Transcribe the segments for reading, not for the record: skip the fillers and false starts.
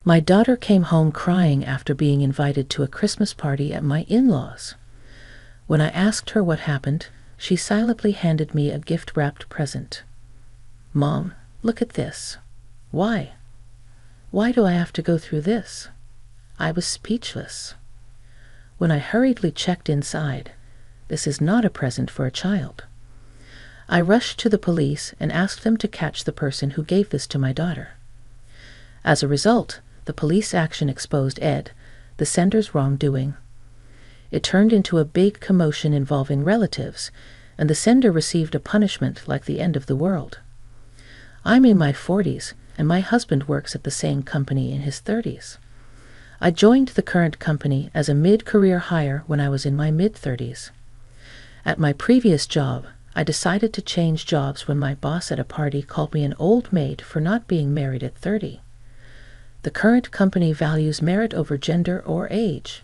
My daughter came home crying after being invited to a Christmas party at my in-laws. When I asked her what happened, she silently handed me a gift-wrapped present. "Mom, look at this." "Why? Why do I have to go through this?" I was speechless. When I hurriedly checked inside, this is not a present for a child. I rushed to the police and asked them to catch the person who gave this to my daughter. As a result, the police action exposed Ed, the sender's wrongdoing. It turned into a big commotion involving relatives, and the sender received a punishment like the end of the world. I'm in my 40s, and my husband works at the same company in his 30s. I joined the current company as a mid-career hire when I was in my mid-30s. At my previous job, I decided to change jobs when my boss at a party called me an old maid for not being married at 30. The current company values merit over gender or age.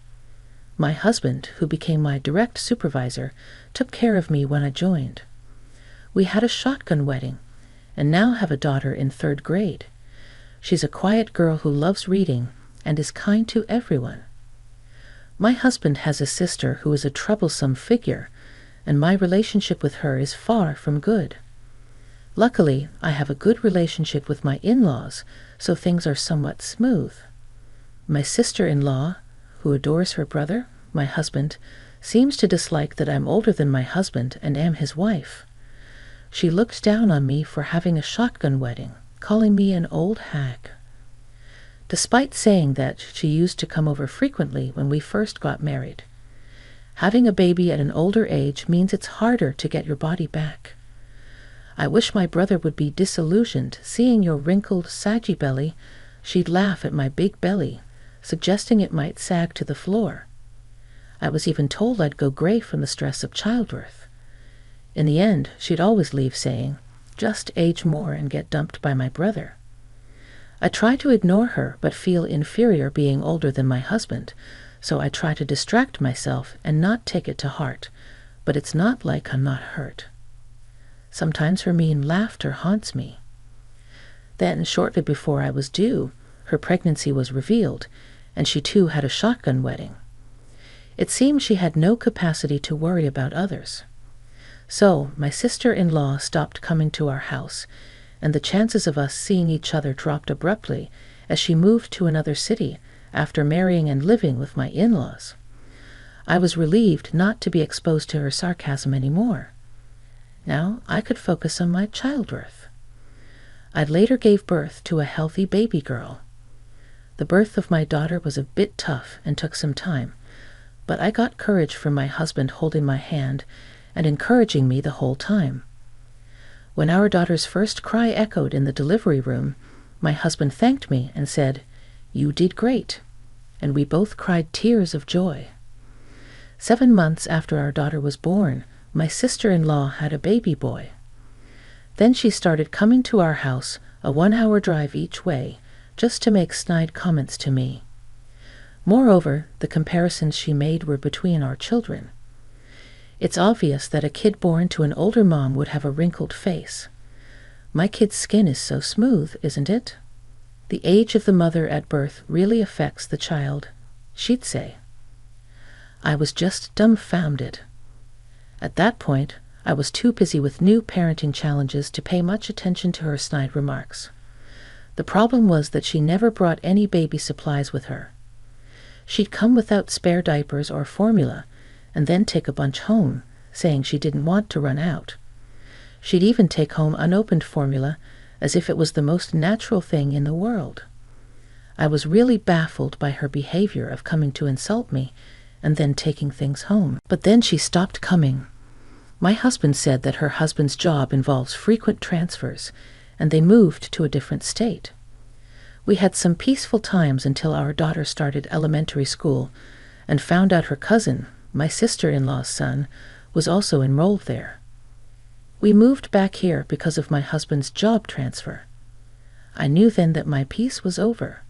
My husband, who became my direct supervisor, took care of me when I joined. We had a shotgun wedding, and now have a daughter in 3rd grade. She's a quiet girl who loves reading and is kind to everyone. My husband has a sister who is a troublesome figure, and my relationship with her is far from good. Luckily, I have a good relationship with my in-laws, so things are somewhat smooth. My sister-in-law, who adores her brother, my husband, seems to dislike that I'm older than my husband and am his wife. She looked down on me for having a shotgun wedding, calling me an old hag. Despite saying that she used to come over frequently when we first got married. Having a baby at an older age means it's harder to get your body back. I wish my brother would be disillusioned seeing your wrinkled, saggy belly. She'd laugh at my big belly, suggesting it might sag to the floor. I was even told I'd go gray from the stress of childbirth. In the end, she'd always leave saying, "Just age more and get dumped by my brother." I try to ignore her but feel inferior being older than my husband, so I try to distract myself and not take it to heart, but it's not like I'm not hurt. Sometimes her mean laughter haunts me. Then, shortly before I was due, her pregnancy was revealed, and she too had a shotgun wedding. It seems she had no capacity to worry about others. So, my sister-in-law stopped coming to our house, and the chances of us seeing each other dropped abruptly as she moved to another city after marrying and living with my in-laws. I was relieved not to be exposed to her sarcasm anymore. Now I could focus on my childbirth. I later gave birth to a healthy baby girl. The birth of my daughter was a bit tough and took some time, but I got courage from my husband holding my hand and encouraging me the whole time. When our daughter's first cry echoed in the delivery room, my husband thanked me and said, "You did great," and we both cried tears of joy. 7 months after our daughter was born, my sister-in-law had a baby boy. Then she started coming to our house, a 1-hour drive each way, just to make snide comments to me. Moreover, the comparisons she made were between our children. It's obvious that a kid born to an older mom would have a wrinkled face. My kid's skin is so smooth, isn't it? The age of the mother at birth really affects the child, she'd say. I was just dumbfounded. At that point, I was too busy with new parenting challenges to pay much attention to her snide remarks. The problem was that she never brought any baby supplies with her. She'd come without spare diapers or formula, and then take a bunch home, saying she didn't want to run out. She'd even take home unopened formula, as if it was the most natural thing in the world. I was really baffled by her behavior of coming to insult me, and then taking things home. But then she stopped coming. My husband said that her husband's job involves frequent transfers, and they moved to a different state. We had some peaceful times until our daughter started elementary school, and found out her cousin, my sister-in-law's son, was also enrolled there. We moved back here because of my husband's job transfer. I knew then that my peace was over.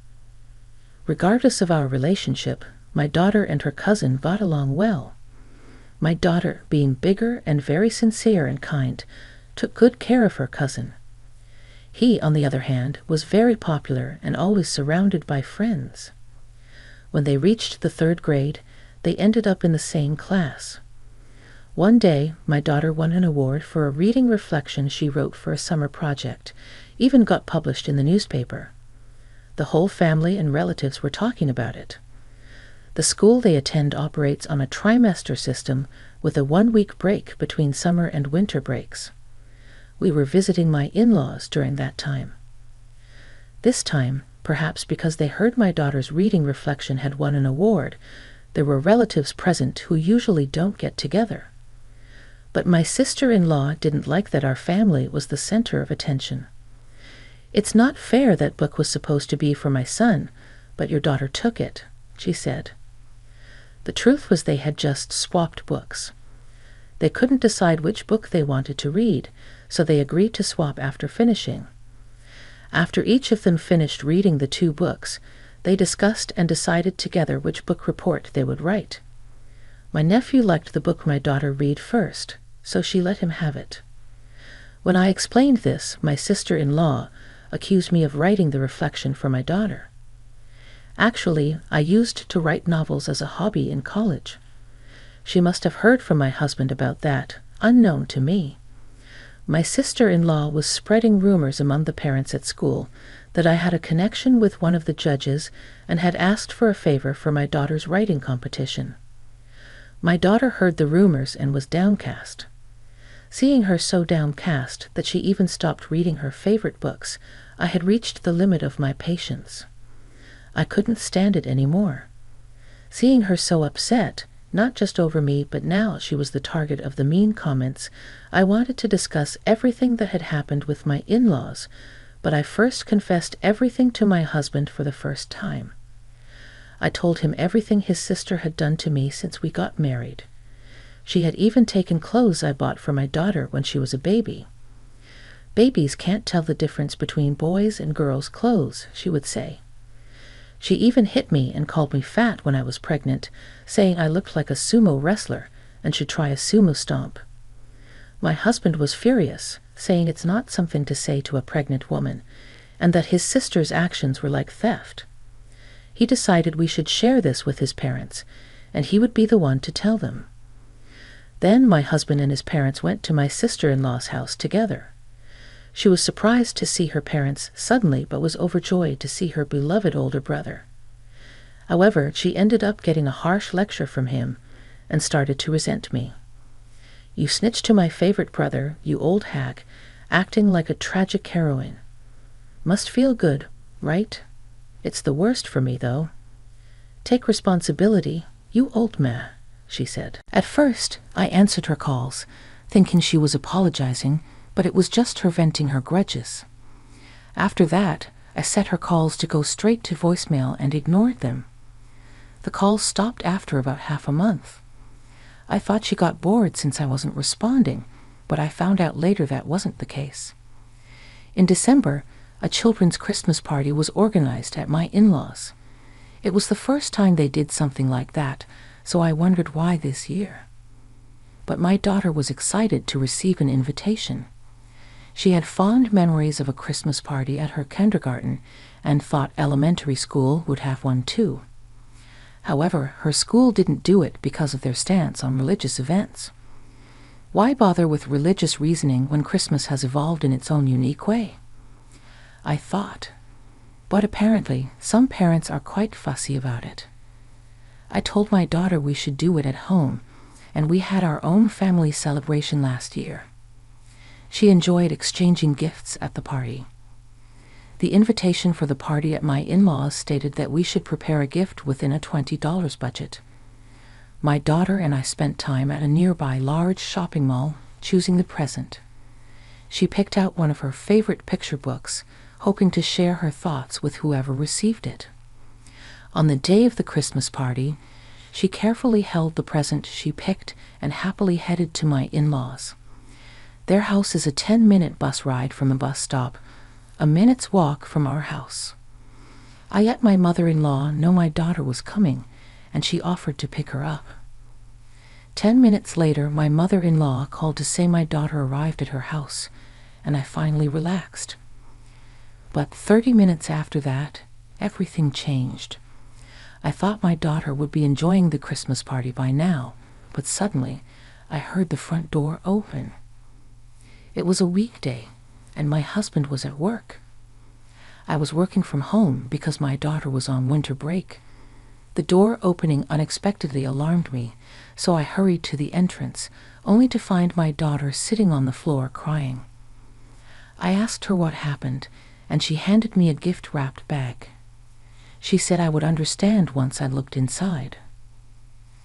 Regardless of our relationship, my daughter and her cousin got along well. My daughter, being bigger and very sincere and kind, took good care of her cousin. He, on the other hand, was very popular and always surrounded by friends. When they reached the 3rd grade, they ended up in the same class. One day, my daughter won an award for a reading reflection she wrote for a summer project, even got published in the newspaper. The whole family and relatives were talking about it. The school they attend operates on a trimester system with a 1-week break between summer and winter breaks. We were visiting my in-laws during that time. This time, perhaps because they heard my daughter's reading reflection had won an award, there were relatives present who usually don't get together. But my sister-in-law didn't like that our family was the center of attention. "It's not fair that book was supposed to be for my son, but your daughter took it," she said. The truth was they had just swapped books. They couldn't decide which book they wanted to read, so they agreed to swap after finishing. After each of them finished reading the 2 books, they discussed and decided together which book report they would write. My nephew liked the book my daughter read first, so she let him have it. When I explained this, my sister-in-law accused me of writing the reflection for my daughter. Actually, I used to write novels as a hobby in college. She must have heard from my husband about that, unknown to me. My sister-in-law was spreading rumors among the parents at school that I had a connection with one of the judges and had asked for a favor for my daughter's writing competition. My daughter heard the rumors and was downcast. Seeing her so downcast that she even stopped reading her favorite books, I had reached the limit of my patience. I couldn't stand it anymore. Seeing her so upset, not just over me, but now she was the target of the mean comments, I wanted to discuss everything that had happened with my in-laws, but I first confessed everything to my husband for the first time. I told him everything his sister had done to me since we got married. She had even taken clothes I bought for my daughter when she was a baby. "Babies can't tell the difference between boys' and girls' clothes," she would say. She even hit me and called me fat when I was pregnant, saying I looked like a sumo wrestler and should try a sumo stomp. My husband was furious, saying it's not something to say to a pregnant woman, and that his sister's actions were like theft. He decided we should share this with his parents, and he would be the one to tell them. Then my husband and his parents went to my sister-in-law's house together. She was surprised to see her parents suddenly, but was overjoyed to see her beloved older brother. However, she ended up getting a harsh lecture from him and started to resent me. "You snitched to my favorite brother, you old hag, acting like a tragic heroine. Must feel good, right? It's the worst for me, though. Take responsibility, you old man," she said. At first, I answered her calls, thinking she was apologizing, but it was just her venting her grudges. After that, I set her calls to go straight to voicemail and ignored them. The calls stopped after about half a month. I thought she got bored since I wasn't responding, but I found out later that wasn't the case. In December, a children's Christmas party was organized at my in-laws. It was the first time they did something like that, so I wondered why this year. But my daughter was excited to receive an invitation. She had fond memories of a Christmas party at her kindergarten and thought elementary school would have one too. However, her school didn't do it because of their stance on religious events. Why bother with religious reasoning when Christmas has evolved in its own unique way? I thought. But apparently, some parents are quite fussy about it. I told my daughter we should do it at home, and we had our own family celebration last year. She enjoyed exchanging gifts at the party. The invitation for the party at my in-laws stated that we should prepare a gift within a $20 budget. My daughter and I spent time at a nearby large shopping mall choosing the present. She picked out one of her favorite picture books, hoping to share her thoughts with whoever received it. On the day of the Christmas party, she carefully held the present she picked and happily headed to my in-laws. Their house is a 10-minute bus ride from the bus stop, a minute's walk from our house. I let my mother-in-law know my daughter was coming, and she offered to pick her up. 10 minutes later, my mother-in-law called to say my daughter arrived at her house, and I finally relaxed. But 30 minutes after that, everything changed. I thought my daughter would be enjoying the Christmas party by now, but suddenly I heard the front door open. It was a weekday, and my husband was at work. I was working from home because my daughter was on winter break. The door opening unexpectedly alarmed me, so I hurried to the entrance, only to find my daughter sitting on the floor crying. I asked her what happened, and she handed me a gift-wrapped bag. She said I would understand once I looked inside.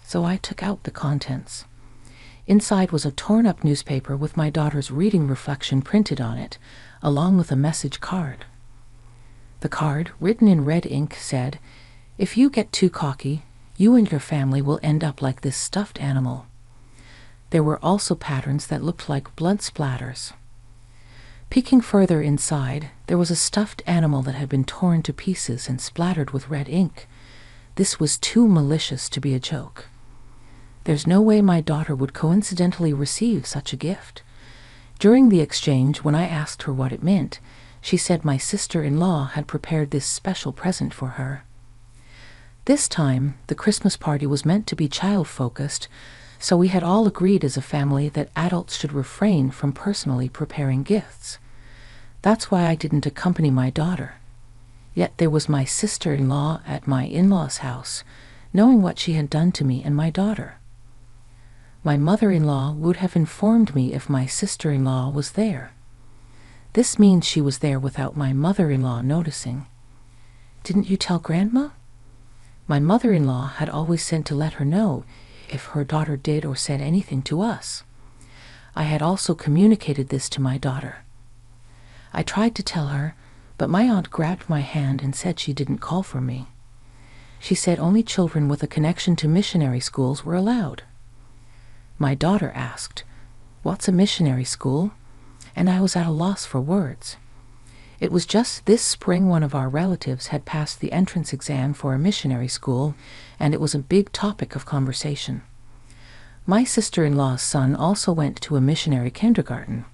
So I took out the contents. Inside was a torn-up newspaper with my daughter's reading reflection printed on it, along with a message card. The card, written in red ink, said, "If you get too cocky, you and your family will end up like this stuffed animal." There were also patterns that looked like blood splatters. Peeking further inside, there was a stuffed animal that had been torn to pieces and splattered with red ink. This was too malicious to be a joke. There's no way my daughter would coincidentally receive such a gift. During the exchange, when I asked her what it meant, she said my sister-in-law had prepared this special present for her. This time, the Christmas party was meant to be child-focused, so we had all agreed as a family that adults should refrain from personally preparing gifts. That's why I didn't accompany my daughter. Yet there was my sister-in-law at my in-laws' house, knowing what she had done to me and my daughter. My mother-in-law would have informed me if my sister-in-law was there. This means she was there without my mother-in-law noticing. "Didn't you tell Grandma?" My mother-in-law had always sent to let her know if her daughter did or said anything to us. I had also communicated this to my daughter. I tried to tell her, but my aunt grabbed my hand and said she didn't call for me. She said only children with a connection to missionary schools were allowed. My daughter asked, "What's a missionary school?" And I was at a loss for words. It was just this spring one of our relatives had passed the entrance exam for a missionary school, and it was a big topic of conversation. My sister-in-law's son also went to a missionary kindergarten.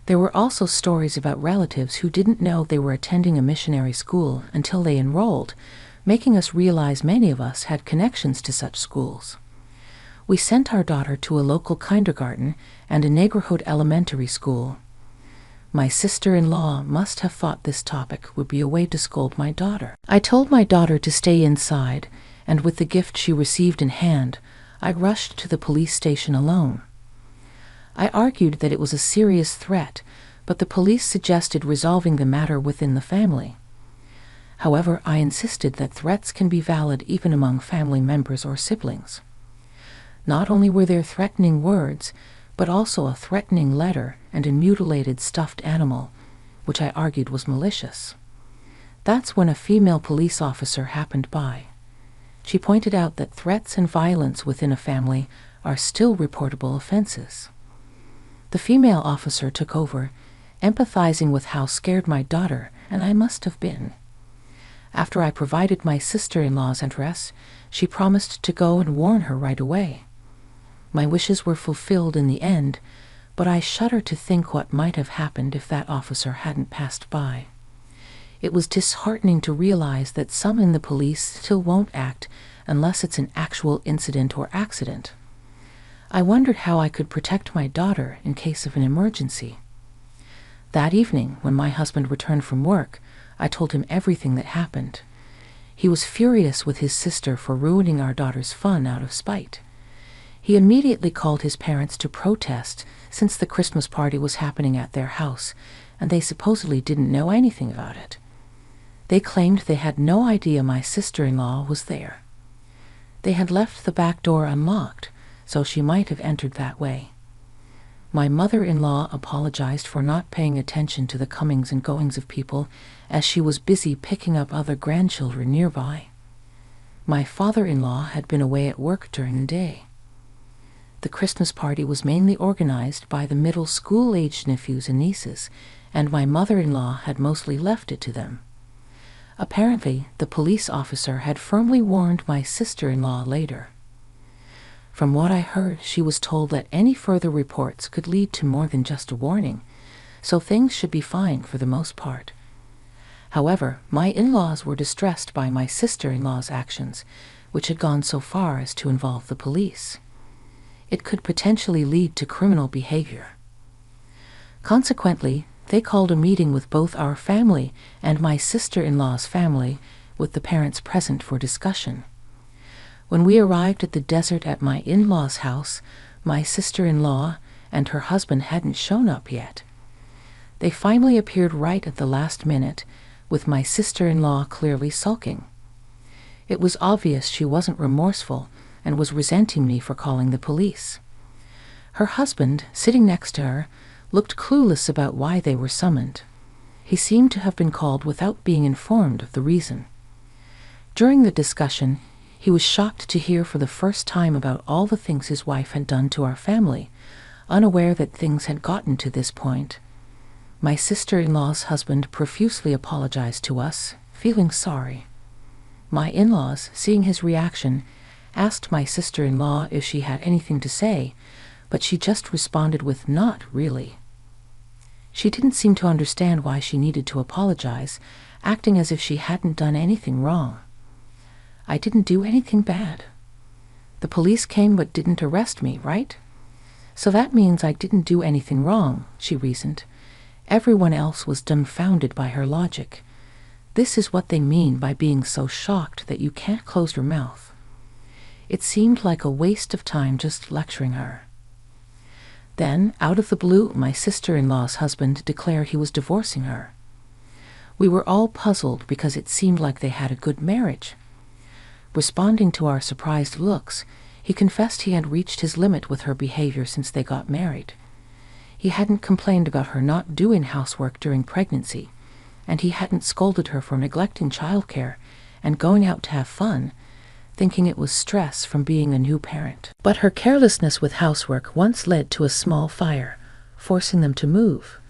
There were also stories about relatives who didn't know they were attending a missionary school until they enrolled, making us realize many of us had connections to such schools. We sent our daughter to a local kindergarten and a neighborhood elementary school. My sister-in-law must have thought this topic would be a way to scold my daughter. I told my daughter to stay inside, and with the gift she received in hand, I rushed to the police station alone. I argued that it was a serious threat, but the police suggested resolving the matter within the family. However, I insisted that threats can be valid even among family members or siblings. Not only were there threatening words, but also a threatening letter and a mutilated stuffed animal, which I argued was malicious. That's when a female police officer happened by. She pointed out that threats and violence within a family are still reportable offenses. The female officer took over, empathizing with how scared my daughter and I must have been. After I provided my sister-in-law's address, she promised to go and warn her right away. My wishes were fulfilled in the end, but I shudder to think what might have happened if that officer hadn't passed by. It was disheartening to realize that some in the police still won't act unless it's an actual incident or accident. I wondered how I could protect my daughter in case of an emergency. That evening, when my husband returned from work, I told him everything that happened. He was furious with his sister for ruining our daughter's fun out of spite. He immediately called his parents to protest since the Christmas party was happening at their house, and they supposedly didn't know anything about it. They claimed they had no idea my sister-in-law was there. They had left the back door unlocked, so she might have entered that way. My mother-in-law apologized for not paying attention to the comings and goings of people, as she was busy picking up other grandchildren nearby. My father-in-law had been away at work during the day. The Christmas party was mainly organized by the middle school-aged nephews and nieces, and my mother-in-law had mostly left it to them. Apparently, the police officer had firmly warned my sister-in-law later. From what I heard, she was told that any further reports could lead to more than just a warning, so things should be fine for the most part. However, my in-laws were distressed by my sister-in-law's actions, which had gone so far as to involve the police. It could potentially lead to criminal behavior. Consequently, they called a meeting with both our family and my sister-in-law's family, with the parents present for discussion. When we arrived at the desert at my in-law's house, my sister-in-law and her husband hadn't shown up yet. They finally appeared right at the last minute, with my sister-in-law clearly sulking. It was obvious she wasn't remorseful and was resenting me for calling the police. Her husband, sitting next to her, looked clueless about why they were summoned. He seemed to have been called without being informed of the reason. During the discussion, he was shocked to hear for the first time about all the things his wife had done to our family, unaware that things had gotten to this point. My sister-in-law's husband profusely apologized to us, feeling sorry. My in-laws, seeing his reaction, asked my sister-in-law if she had anything to say, but she just responded with "not really." She didn't seem to understand why she needed to apologize, acting as if she hadn't done anything wrong. I didn't do anything bad. The police came but didn't arrest me, right? So that means I didn't do anything wrong, she reasoned. Everyone else was dumbfounded by her logic. This is what they mean by being so shocked that you can't close your mouth. It seemed like a waste of time just lecturing her. Then, out of the blue, my sister-in-law's husband declared he was divorcing her. We were all puzzled because it seemed like they had a good marriage. Responding to our surprised looks, he confessed he had reached his limit with her behavior since they got married. He hadn't complained about her not doing housework during pregnancy, and he hadn't scolded her for neglecting childcare and going out to have fun, thinking it was stress from being a new parent. But her carelessness with housework once led to a small fire, forcing them to move.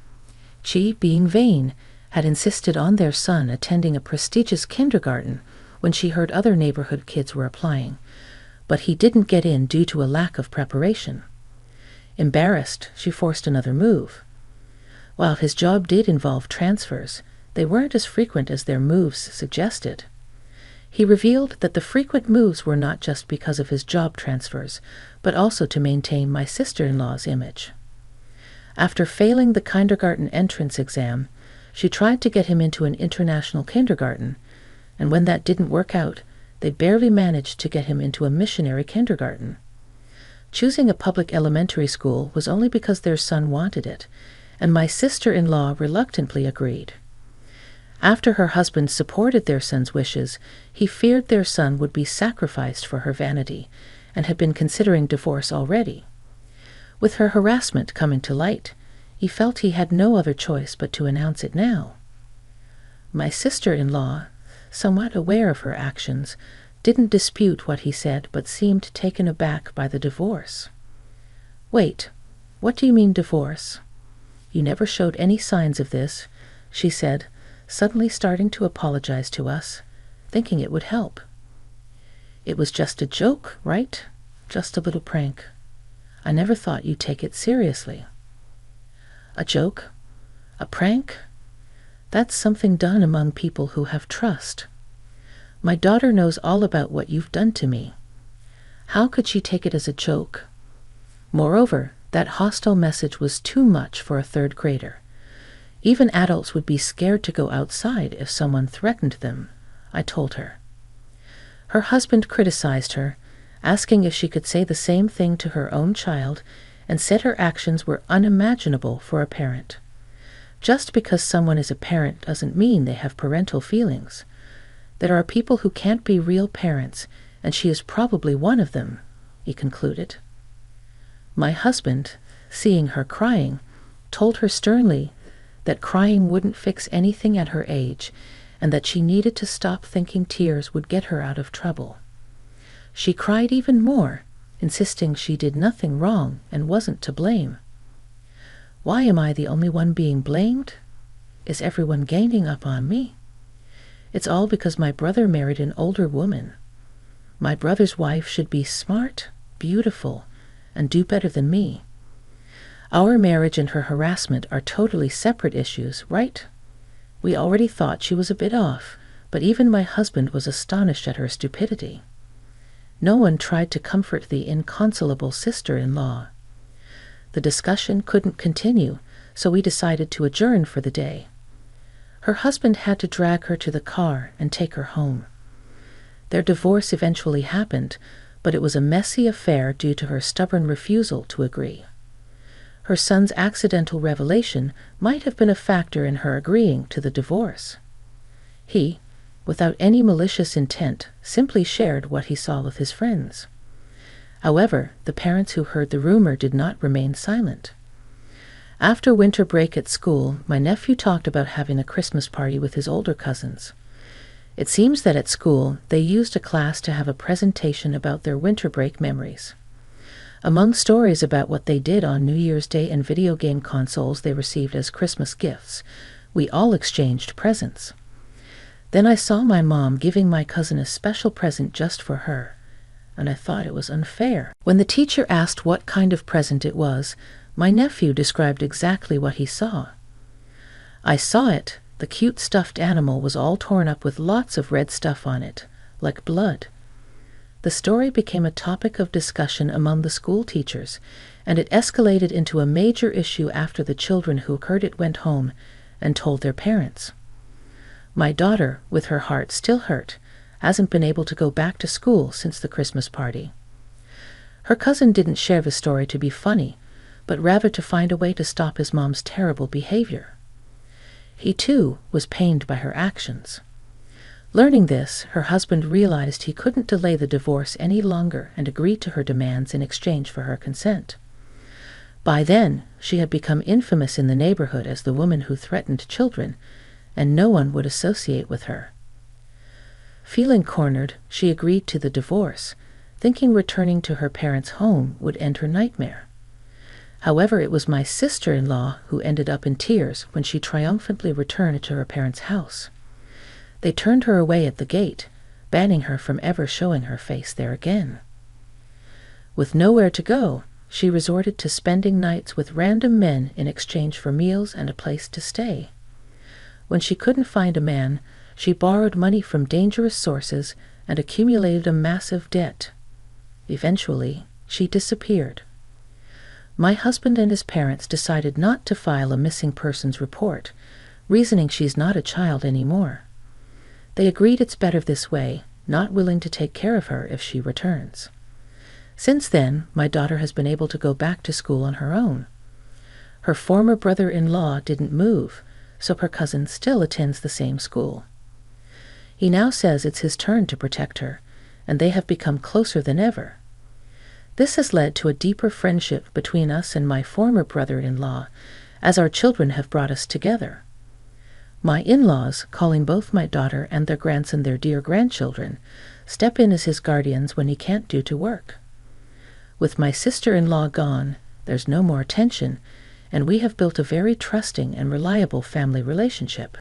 She, being vain, had insisted on their son attending a prestigious kindergarten when she heard other neighborhood kids were applying, but he didn't get in due to a lack of preparation. Embarrassed, she forced another move. While his job did involve transfers, they weren't as frequent as their moves suggested. He revealed that the frequent moves were not just because of his job transfers, but also to maintain my sister-in-law's image. After failing the kindergarten entrance exam, she tried to get him into an international kindergarten, and when that didn't work out, they barely managed to get him into a missionary kindergarten. Choosing a public elementary school was only because their son wanted it, and my sister-in-law reluctantly agreed. After her husband supported their son's wishes, he feared their son would be sacrificed for her vanity, and had been considering divorce already. With her harassment coming to light, he felt he had no other choice but to announce it now. My sister-in-law, somewhat aware of her actions, didn't dispute what he said but seemed taken aback by the divorce. "Wait, what do you mean divorce? You never showed any signs of this," she said, suddenly starting to apologize to us, thinking it would help. "It was just a joke, right? Just a little prank. I never thought you'd take it seriously." "A joke? A prank? That's something done among people who have trust. My daughter knows all about what you've done to me. How could she take it as a joke? Moreover, that hostile message was too much for a third grader. Even adults would be scared to go outside if someone threatened them," I told her. Her husband criticized her, asking if she could say the same thing to her own child, and said her actions were unimaginable for a parent. Just because someone is a parent doesn't mean they have parental feelings. There are people who can't be real parents, and she is probably one of them, he concluded. My husband, seeing her crying, told her sternly that crying wouldn't fix anything at her age, and that she needed to stop thinking tears would get her out of trouble. She cried even more, insisting she did nothing wrong and wasn't to blame. Why am I the only one being blamed? Is everyone ganging up on me? It's all because my brother married an older woman. My brother's wife should be smart, beautiful, and do better than me. Our marriage and her harassment are totally separate issues, right? We already thought she was a bit off, but even my husband was astonished at her stupidity. No one tried to comfort the inconsolable sister-in-law. The discussion couldn't continue, so we decided to adjourn for the day. Her husband had to drag her to the car and take her home. Their divorce eventually happened, but it was a messy affair due to her stubborn refusal to agree. Her son's accidental revelation might have been a factor in her agreeing to the divorce. He, without any malicious intent, simply shared what he saw with his friends. However, the parents who heard the rumor did not remain silent. After winter break at school, my nephew talked about having a Christmas party with his older cousins. It seems that at school, they used a class to have a presentation about their winter break memories. Among stories about what they did on New Year's Day and video game consoles they received as Christmas gifts, we all exchanged presents. Then I saw my mom giving my cousin a special present just for her, and I thought it was unfair. When the teacher asked what kind of present it was, my nephew described exactly what he saw. I saw it. The cute stuffed animal was all torn up with lots of red stuff on it, like blood. The story became a topic of discussion among the school teachers, and it escalated into a major issue after the children who heard it went home and told their parents. My daughter, with her heart still hurt, hasn't been able to go back to school since the Christmas party. Her cousin didn't share the story to be funny, but rather to find a way to stop his mom's terrible behavior. He, too, was pained by her actions. Learning this, her husband realized he couldn't delay the divorce any longer and agreed to her demands in exchange for her consent. By then, she had become infamous in the neighborhood as the woman who threatened children, and no one would associate with her. Feeling cornered, she agreed to the divorce, thinking returning to her parents' home would end her nightmare. However, it was my sister-in-law who ended up in tears when she triumphantly returned to her parents' house. They turned her away at the gate, banning her from ever showing her face there again. With nowhere to go, she resorted to spending nights with random men in exchange for meals and a place to stay. When she couldn't find a man, she borrowed money from dangerous sources and accumulated a massive debt. Eventually, she disappeared. My husband and his parents decided not to file a missing persons report, reasoning she's not a child anymore. They agreed it's better this way, not willing to take care of her if she returns. Since then, my daughter has been able to go back to school on her own. Her former brother-in-law didn't move, so her cousin still attends the same school. He now says it's his turn to protect her, and they have become closer than ever. This has led to a deeper friendship between us and my former brother-in-law, as our children have brought us together. My in-laws, calling both my daughter and their grandson their dear grandchildren, step in as his guardians when he can't do to work. With my sister-in-law gone, there's no more tension, and we have built a very trusting and reliable family relationship.